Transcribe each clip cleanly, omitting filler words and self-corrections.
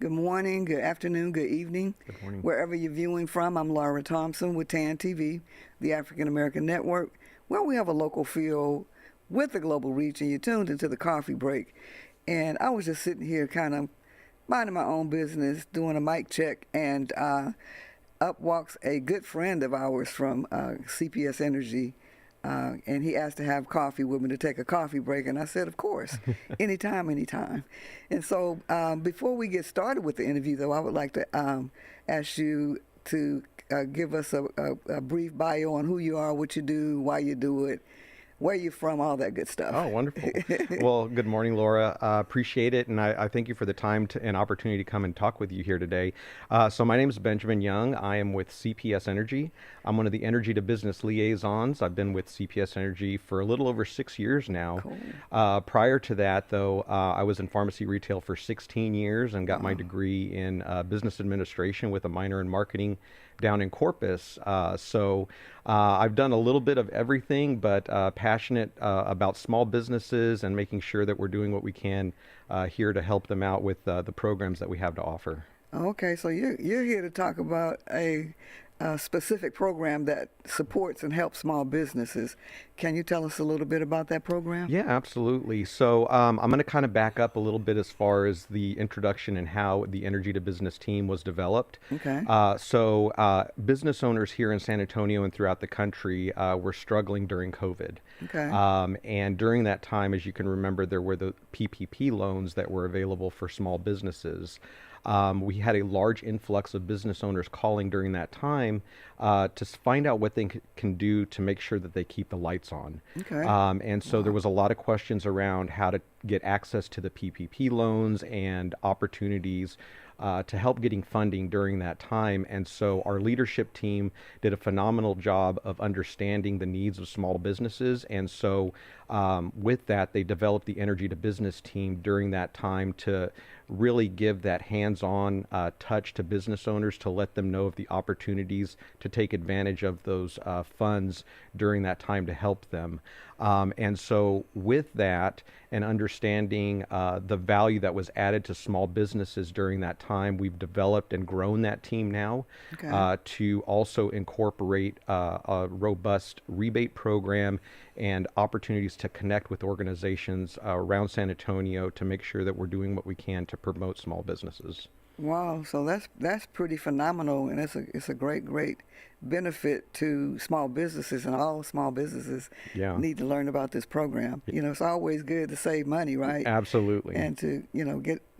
Good morning, good afternoon, good evening. Good morning. Wherever you're viewing from, I'm Laura Thompson with TAAN TV, the African American Network, where we have a local feel with a global reach, and you're tuned into the coffee break. And I was just sitting here kind of minding my own business, doing a mic check, and up walks a good friend of ours from CPS Energy. And he asked to have coffee with me to take a coffee break, and I said, of course, anytime, anytime. And so before we get started with the interview, though, I would like to ask you to give us a brief bio on who you are, what you do, why you do it, where you're from, all that good stuff. Oh, wonderful. Well, good morning, Laura. Appreciate it, and I thank you for the time and opportunity to come and talk with you here today. So my name is Benjamin Young. I am with CPS Energy. I'm one of the Energy to Business liaisons. I've been with CPS Energy for a little over 6 years now. Cool. Prior to that, though, I was in pharmacy retail for 16 years and got my degree in business administration with a minor in marketing down in Corpus. So I've done a little bit of everything, but passionate about small businesses and making sure that we're doing what we can here to help them out with the programs that we have to offer. Okay, so you're here to talk about a specific program that supports and helps small businesses. Can you tell us a little bit about that program? Yeah, absolutely. So I'm going to kind of back up a little bit as far as the introduction and how the Energy to Business team was developed. Okay. Business owners here in San Antonio and throughout the country were struggling during COVID. Okay. And during that time, as you can remember, there were the PPP loans that were available for small businesses. We had a large influx of business owners calling during that time to find out what they can do to make sure that they keep the lights on. Okay. And so there was a lot of questions around how to get access to the PPP loans and opportunities to help getting funding during that time. And so our leadership team did a phenomenal job of understanding the needs of small businesses. And so with that, they developed the Energy to Business team during that time to really give that hands-on touch to business owners to let them know of the opportunities to take advantage of those funds during that time to help them. And so with that and understanding the value that was added to small businesses during that time, we've developed and grown that team now to also incorporate a robust rebate program and opportunities to connect with organizations around San Antonio to make sure that we're doing what we can to promote small businesses. Wow, so that's pretty phenomenal, and it's a great benefit to small businesses, and all small businesses need to learn about this program. You know, it's always good to save money, right? Absolutely. And to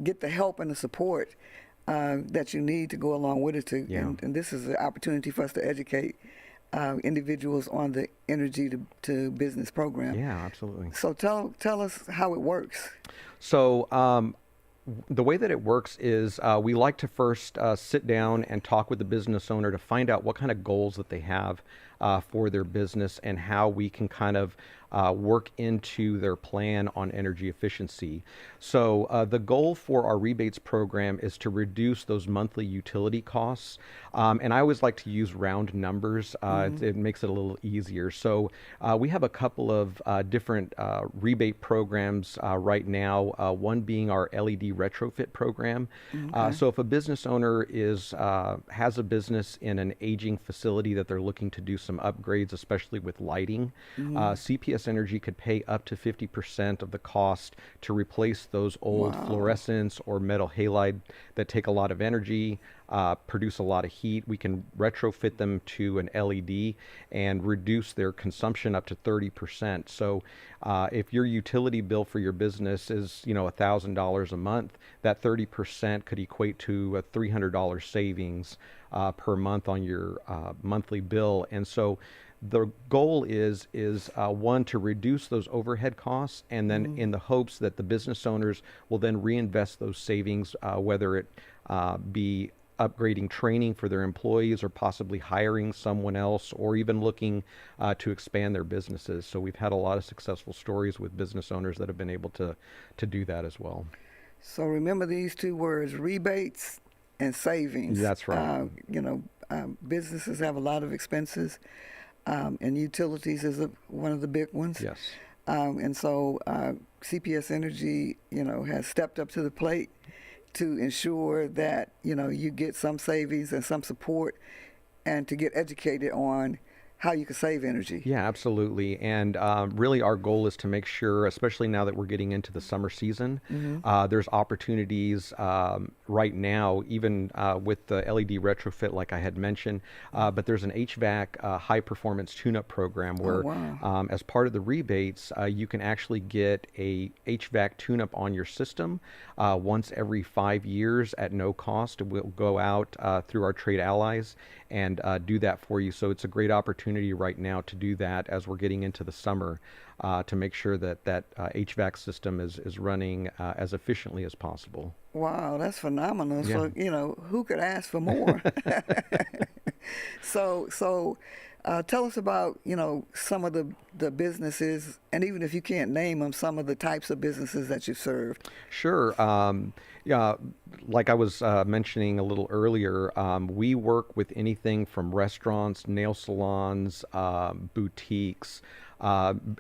get the help and the support that you need to go along with it. And this is an opportunity for us to educate individuals on the Energy to Business program. Yeah, absolutely. So tell us how it works. So the way that it works is we like to first sit down and talk with the business owner to find out what kind of goals that they have for their business and how we can kind of work into their plan on energy efficiency. So the goal for our rebates program is to reduce those monthly utility costs. And I always like to use round numbers. It makes it a little easier. So we have a couple of different rebate programs right now, one being our LED retrofit program. So if a business owner has a business in an aging facility that they're looking to do some upgrades, especially with lighting, CPS Energy could pay up to 50% of the cost to replace those old fluorescents or metal halide that take a lot of energy, produce a lot of heat. We can retrofit them to an LED and reduce their consumption up to 30%. So if your utility bill for your business is, $1,000 a month, that 30% could equate to a $300 savings per month on your monthly bill. And so the goal is one, to reduce those overhead costs, and then in the hopes that the business owners will then reinvest those savings, whether it be upgrading training for their employees or possibly hiring someone else, or even looking to expand their businesses. So we've had a lot of successful stories with business owners that have been able to do that as well. So remember these two words, rebates and savings. That's right. Businesses have a lot of expenses, and utilities is one of the big ones. Yes. And so CPS Energy, has stepped up to the plate to ensure that you get some savings and some support, and to get educated on how you can save energy. Yeah, absolutely. And really, our goal is to make sure, especially now that we're getting into the summer season, there's opportunities right now, even with the LED retrofit, like I had mentioned. But there's an HVAC high performance tune up program Oh, where, wow. as part of the rebates, you can actually get a HVAC tune up on your system once every 5 years at no cost. We'll go out through our trade allies and do that for you. So it's a great opportunity right now to do that as we're getting into the summer, to make sure that HVAC system is running as efficiently as possible. Wow, that's phenomenal. Yeah. So, who could ask for more? Tell us about, some of the businesses, and even if you can't name them, some of the types of businesses that you served. Sure. Yeah, like I was mentioning a little earlier, we work with anything from restaurants, nail salons, boutiques,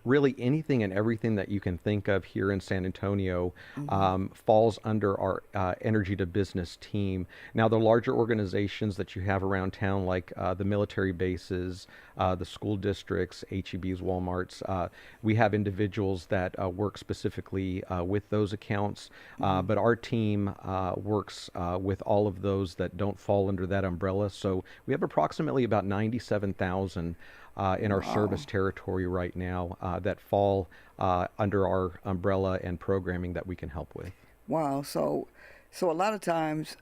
really anything and everything that you can think of here in San Antonio falls under our energy to business team. Now, the larger organizations that you have around town, like the military bases, the school districts, HEBs, Walmarts, we have individuals that work specifically with those accounts, but our team works with all of those that don't fall under that umbrella. So we have approximately about 97,000 in our service territory right now that fall under our umbrella and programming that we can help with. Wow. So a lot of times,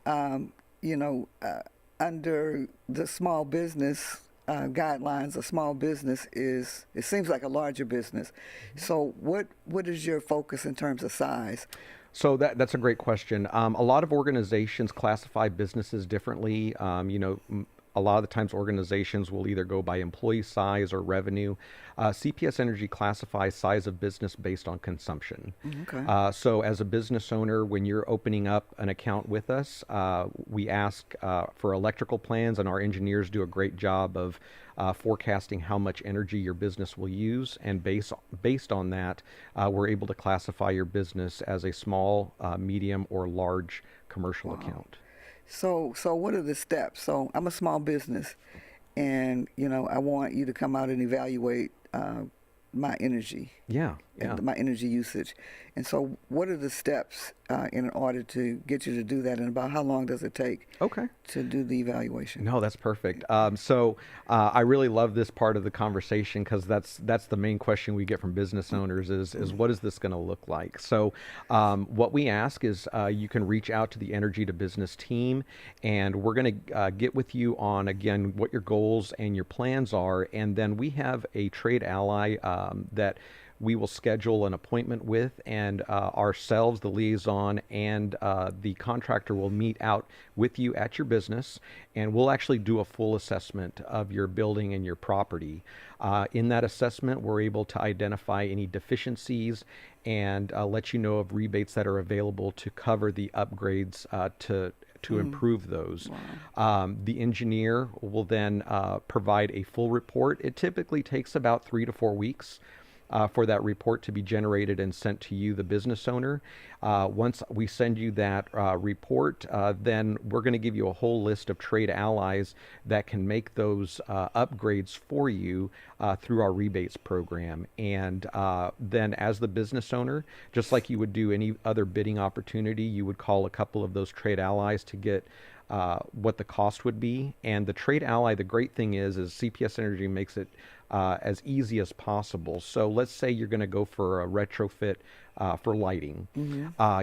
under the small business guidelines, a small business it seems like a larger business. So what is your focus in terms of size? So that's a great question. A lot of organizations classify businesses differently. A lot of the times organizations will either go by employee size or revenue. CPS Energy classifies size of business based on consumption. Okay. So as a business owner, when you're opening up an account with us, we ask for electrical plans, and our engineers do a great job of forecasting how much energy your business will use. And based on that, we're able to classify your business as a small, medium, or large commercial account. So what are the steps? So I'm a small business, and I want you to come out and evaluate my energy Yeah. and my energy usage. And so, what are the steps in order to get you to do that, and about how long does it take Okay. to do the evaluation? No, that's perfect. I really love this part of the conversation because that's the main question we get from business owners is what is this going to look like? So what we ask is you can reach out to the Energy to Business team, and we're going to get with you on, again, what your goals and your plans are. And then we have a trade ally that we will schedule an appointment with, and ourselves, the liaison, and the contractor will meet out with you at your business, and we'll actually do a full assessment of your building and your property. In that assessment, we're able to identify any deficiencies and let you know of rebates that are available to cover the upgrades to improve those. The engineer will then provide a full report. It typically takes about 3 to 4 weeks for that report to be generated and sent to you, the business owner. Once we send you that report, then we're going to give you a whole list of trade allies that can make those upgrades for you through our rebates program. And then as the business owner, just like you would do any other bidding opportunity, you would call a couple of those trade allies to get what the cost would be. And the trade ally, the great thing is CPS Energy makes it as easy as possible. So let's say you're going to go for a retrofit for lighting.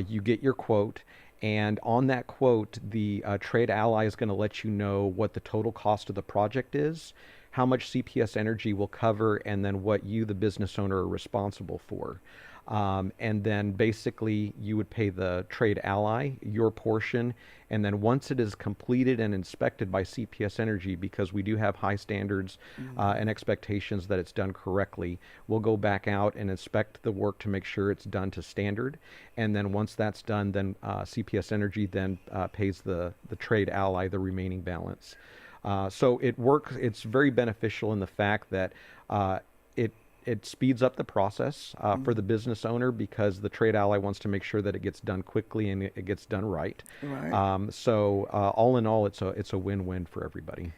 You get your quote, and on that quote, the trade ally is going to let you know what the total cost of the project is, how much CPS Energy will cover, and then what you, the business owner, are responsible for. And then basically you would pay the trade ally your portion, and then once it is completed and inspected by CPS Energy, because we do have high standards and expectations that it's done correctly, we'll go back out and inspect the work to make sure it's done to standard. And then once that's done, then CPS Energy then pays the trade ally the remaining balance. So it works. It's very beneficial in the fact that it speeds up the process for the business owner because the trade ally wants to make sure that it gets done quickly and it gets done right. Right. So all in all, it's a win-win for everybody.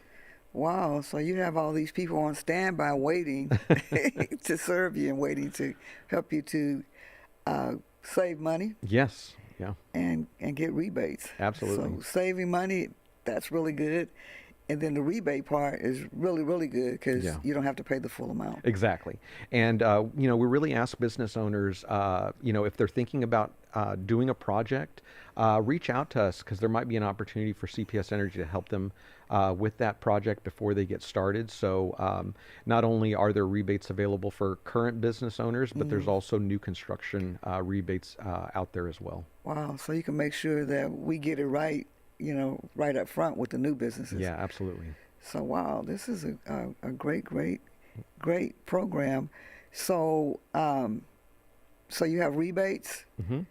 Wow. So you have all these people on standby waiting to serve you and waiting to help you to save money Yes. Yeah. and get rebates. Absolutely. So saving money, that's really good. And then the rebate part is really, really good because Yeah. you don't have to pay the full amount. Exactly. And, we really ask business owners, if they're thinking about doing a project, reach out to us because there might be an opportunity for CPS Energy to help them with that project before they get started. So not only are there rebates available for current business owners, but there's also new construction rebates out there as well. Wow. So you can make sure that we get it right, right up front with the new businesses. Yeah, absolutely. So, wow, this is a great, great, great program. So, so you have rebates, Hmm.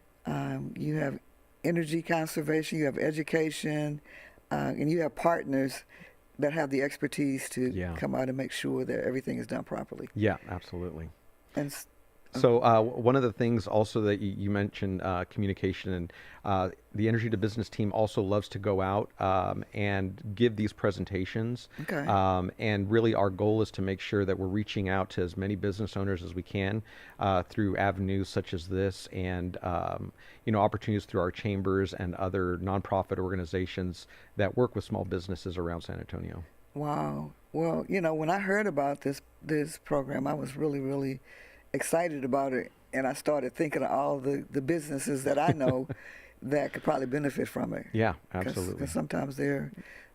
you have energy conservation, you have education, and you have partners that have the expertise to Yeah. come out and make sure that everything is done properly. Yeah, absolutely. And s- So one of the things also that you mentioned, communication, and the Energy to Business team also loves to go out and give these presentations. okay, And really our goal is to make sure that we're reaching out to as many business owners as we can through avenues such as this and, opportunities through our chambers and other nonprofit organizations that work with small businesses around San Antonio. wow. Well, when I heard about this program, I was really, really excited about it, and I started thinking of all the businesses that I know that could probably benefit from it. Yeah, absolutely. Because sometimes their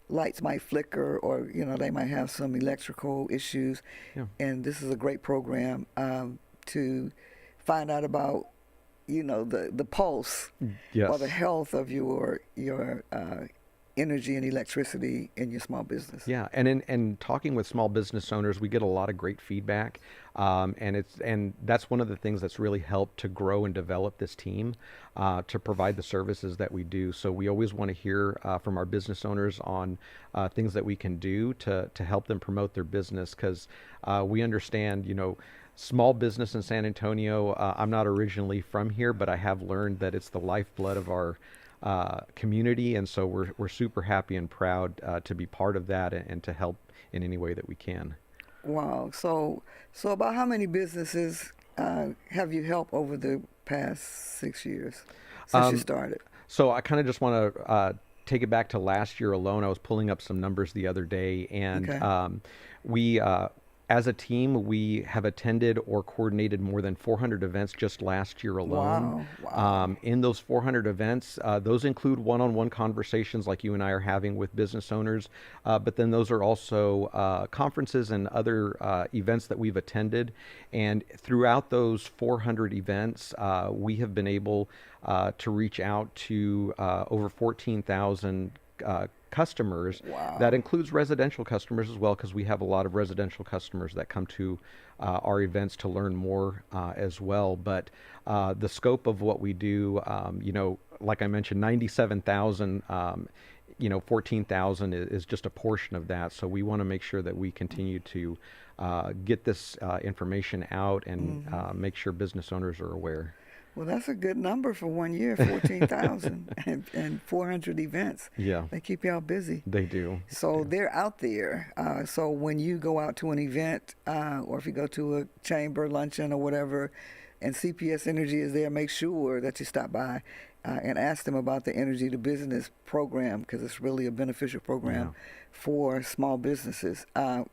lights might flicker, or they might have some electrical issues, Yeah. and this is a great program to find out about the pulse or the Yes. health of your energy and electricity in your small business. Yeah, and in talking with small business owners, we get a lot of great feedback, and that's one of the things that's really helped to grow and develop this team to provide the services that we do. So we always want to hear from our business owners on things that we can do to help them promote their business because we understand, small business in San Antonio. I'm not originally from here, but I have learned that it's the lifeblood of our community, and so we're super happy and proud to be part of that and to help in any way that we can. Wow. So about how many businesses have you helped over the past 6 years since you started? So I kind of just want to take it back to last year alone. I was pulling up some numbers the other day, and Okay. we as a team, we have attended or coordinated more than 400 events just last year alone. Wow. Wow. In those 400 events, those include one-on-one conversations like you and I are having with business owners, but then those are also conferences and other events that we've attended. And throughout those 400 events, we have been able to reach out to over 14,000 customers. Wow. That includes residential customers as well, because we have a lot of residential customers that come to our events to learn more as well. But the scope of what we do, like I mentioned, 97,000. 14,000 is just a portion of that. So we want to make sure that we continue to get this information out and make sure business owners are aware. Well, that's a good number for 1 year, 14,000 and 400 events. Yeah, They keep y'all busy. they do. So they're out there. So when you go out to an event or if you go to a chamber luncheon or whatever, and CPS Energy is there, make sure that you stop by and ask them about the Energy to Business program because it's really a beneficial program for small businesses. And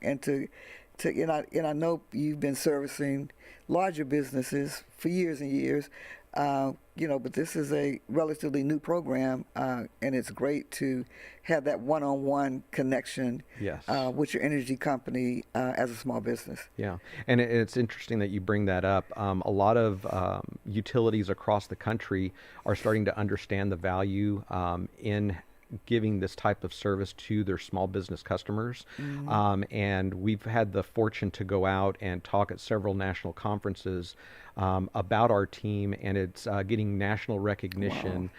I know you've been servicing larger businesses for years and years, but this is a relatively new program, and it's great to have that one-on-one connection Yes. with your energy company as a small business. Yeah, and it's interesting that you bring that up. A lot of utilities across the country are starting to understand the value in giving this type of service to their small business customers. And we've had the fortune to go out and talk at several national conferences about our team, and it's getting national recognition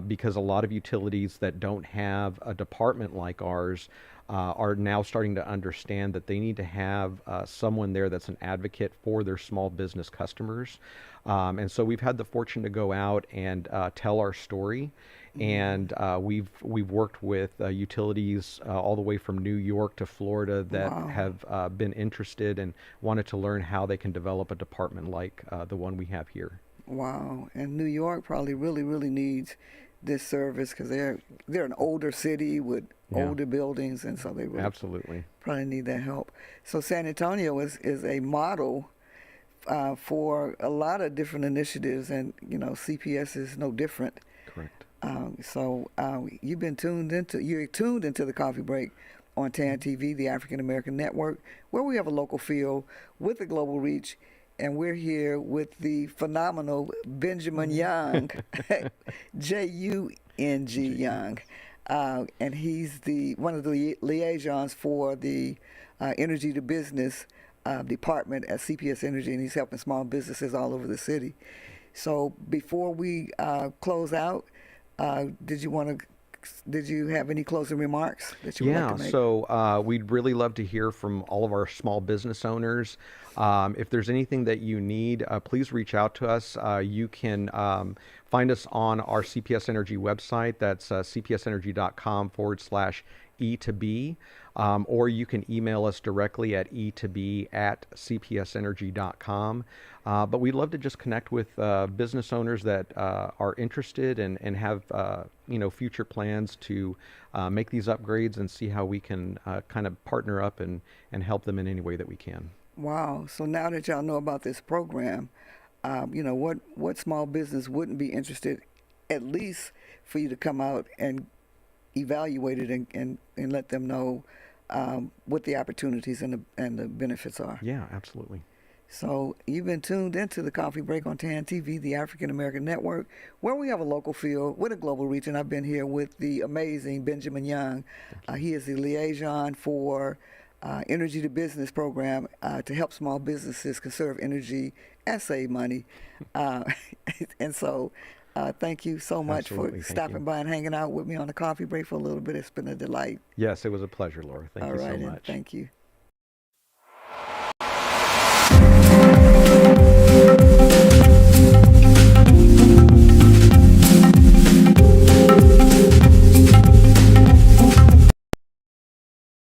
because a lot of utilities that don't have a department like ours are now starting to understand that they need to have someone there that's an advocate for their small business customers. And so we've had the fortune to go out and tell our story. And we've worked with utilities all the way from New York to Florida that Wow. have been interested and wanted to learn how they can develop a department like the one we have here. Wow. And New York probably really needs this service because they're an older city with Yeah, older buildings, and so they really absolutely. probably need that help. So San Antonio is a model for a lot of different initiatives, and CPS is no different. Correct. You're tuned into the Coffee Break on TAAN TV, the African American Network, where we have a local feel with a global reach, and we're here with the phenomenal Benjamin Young, Jung Young, and he's one of the liaisons for the Energy to Business department at CPS Energy, and he's helping small businesses all over the city. So before we close out, did you have any closing remarks that you would like Yeah, to make? so we'd really love to hear from all of our small business owners. If there's anything that you need, please reach out to us. You can find us on our CPS Energy website. That's cpsenergy.com/E2B. Or you can email us directly at e2b@cpsenergy.com. But we'd love to just connect with business owners that are interested and have future plans to make these upgrades and see how we can kind of partner up and help them in any way that we can. Wow. So now that y'all know about this program, what small business wouldn't be interested, at least for you to come out and evaluate it and let them know what the opportunities and the benefits are. Yeah, absolutely. So you've been tuned into the Coffee Break on TAN TV, the African American Network, where we have a local feel with a global reach. And I've been here with the amazing Benjamin Young. He is the liaison for Energy to Business program to help small businesses conserve energy and save money. And so thank you so much Absolutely. for Thank stopping you. by and hanging out with me on the Coffee Break for a little bit. It's been a delight. Yes, it was a pleasure, Laura. Thank All you so right, and much. thank you.